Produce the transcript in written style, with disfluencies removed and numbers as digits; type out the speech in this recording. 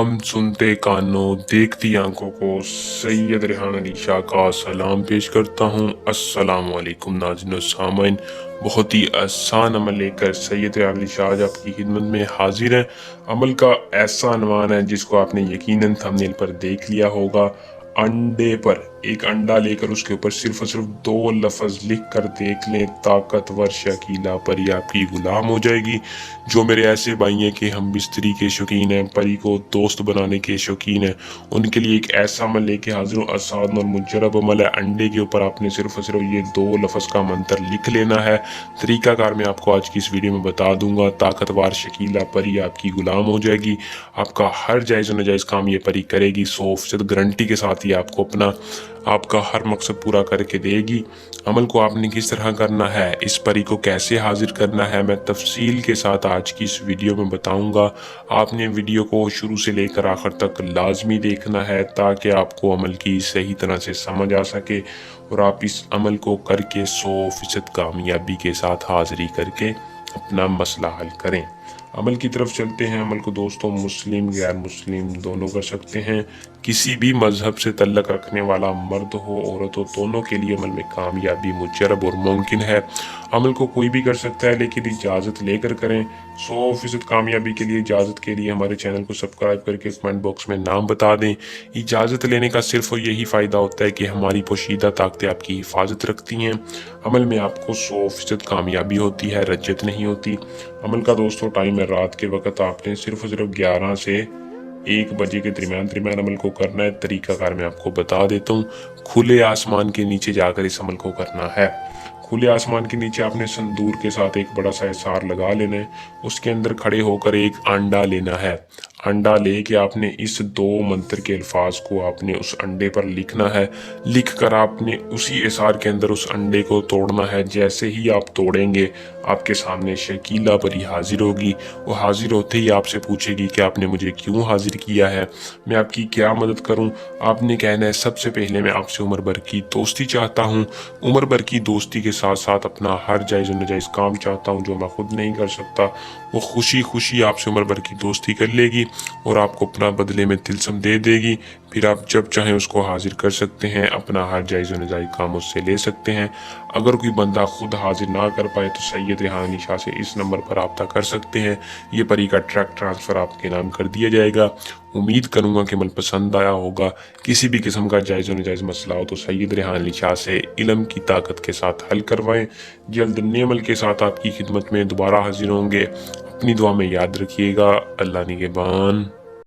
तमाम सुनते कानों देखती आंखों को सैयद रेहान अली शाह का सलाम पेश करता हूँ। अस्सलाम वालेकुम नाज़रीन व सामीन। बहुत ही आसान अमल लेकर सैयद रेहान अली शाह आज आपकी खिदमत में हाजिर हैं। अमल का ऐसा अनवान है जिसको आपने यकीनन थंबनेल पर देख लिया होगा। अंडे पर एक अंडा लेकर उसके ऊपर सिर्फ और सिर्फ 2 लफ्ज लिख कर देख लें, ताकतवर शकीला परी आपकी गुलाम हो जाएगी। जो मेरे ऐसे भाई हैं कि हम बिस्तरी के शौकीन हैं, परी को दोस्त बनाने के शौकीन हैं, उनके लिए एक ऐसा अमल लेके हाजिर हूँ। आसान और मुजरब अमल है। अंडे के ऊपर आपने सिर्फ और सिर्फ ये 2 लफ्ज का मंत्र लिख लेना है। तरीकाकार मैं आपको आज की इस वीडियो में बता दूंगा। ताकतवर शकीला परी आपकी गुलाम हो जाएगी। आपका हर जायज़ और नाजायज़ काम ये परी करेगी। 100% गारंटी के साथ ही आपको आपका हर मकसद पूरा करके देगी। अमल को आपने किस तरह करना है, इस परी को कैसे हाजिर करना है, मैं तफसील के साथ आज की इस वीडियो में बताऊंगा। आपने वीडियो को शुरू से लेकर आखिर तक लाजमी देखना है ताकि आपको अमल की सही तरह से समझ आ सके और आप इस अमल को करके 100% कामयाबी के साथ हाजिरी करके अपना मसला हल करें। अमल की तरफ चलते हैं। अमल को दोस्तों मुस्लिम गैर मुस्लिम दोनों कर सकते हैं। किसी भी मजहब से तल्लक रखने वाला मर्द हो औरत हो, दोनों के लिए अमल में कामयाबी मुजरब और मुमकिन है। अमल को कोई भी कर सकता है लेकिन इजाज़त लेकर करें। 100% कामयाबी के लिए इजाज़त के लिए हमारे चैनल को सब्सक्राइब करके कमेंट बॉक्स में नाम बता दें। इजाज़त लेने का सिर्फ और यही फ़ायदा होता है कि हमारी पोशीदा ताकतें आपकी हिफाजत रखती हैं। अमल में आपको 100% कामयाबी होती है, रज्जत नहीं होती। अमल का दोस्तों टाइम है रात के वक्त। आपने सिर्फ और सिर्फ 11 से 1 बजे के दरमियान अमल को करना है। तरीकाकार मैं आपको बता देता हूँ। खुले आसमान के नीचे जाकर इस अमल को करना है। खुले आसमान के नीचे आपने संदूर के साथ एक बड़ा सा हिसार लगा लेना है। उसके अंदर खड़े होकर एक अंडा लेना है। अंडा लेके आपने इस 2 मंत्र के अल्फाज को आपने उस अंडे पर लिखना है। लिख कर आपने उसी हिसार के अंदर उस अंडे को तोड़ना है। जैसे ही आप तोड़ेंगे आपके सामने शकीला परी हाजिर होगी। वो हाजिर होते ही आपसे पूछेगी कि आपने मुझे क्यों हाजिर किया है, मैं आपकी क्या मदद करूं। आपने कहना है सबसे पहले मैं आपसे उम्र भर की दोस्ती चाहता हूं। उम्र भर की दोस्ती के साथ साथ अपना हर जायज़ और नाजायज़ काम चाहता हूं जो मैं खुद नहीं कर सकता। वो खुशी खुशी आपसे उम्र भर की दोस्ती कर लेगी और आपको अपना बदले में तिलस्म दे देगी। फिर आप जब चाहें उसको हाजिर कर सकते हैं, अपना हर जायज़ और नाजायज़ काम उससे ले सकते हैं। अगर कोई बंदा खुद हाजिर ना कर पाए तो सैयद रेहान अली शाह से इस नंबर पर रब्ता कर सकते हैं। ये परी का ट्रैक ट्रांसफ़र आपके नाम कर दिया जाएगा। उम्मीद करूंगा कि अमल पसंद आया होगा। किसी भी किस्म का जायज़ और नाजायज़ मसला हो तो सैयद रेहान अली शाह से इल्म की ताकत के साथ हल करवाएं। जल्द नए अमल के साथ आपकी खिदमत में दोबारा हाजिर होंगे। अपनी दुआ में याद रखिएगा। अल्लाह निगहबान।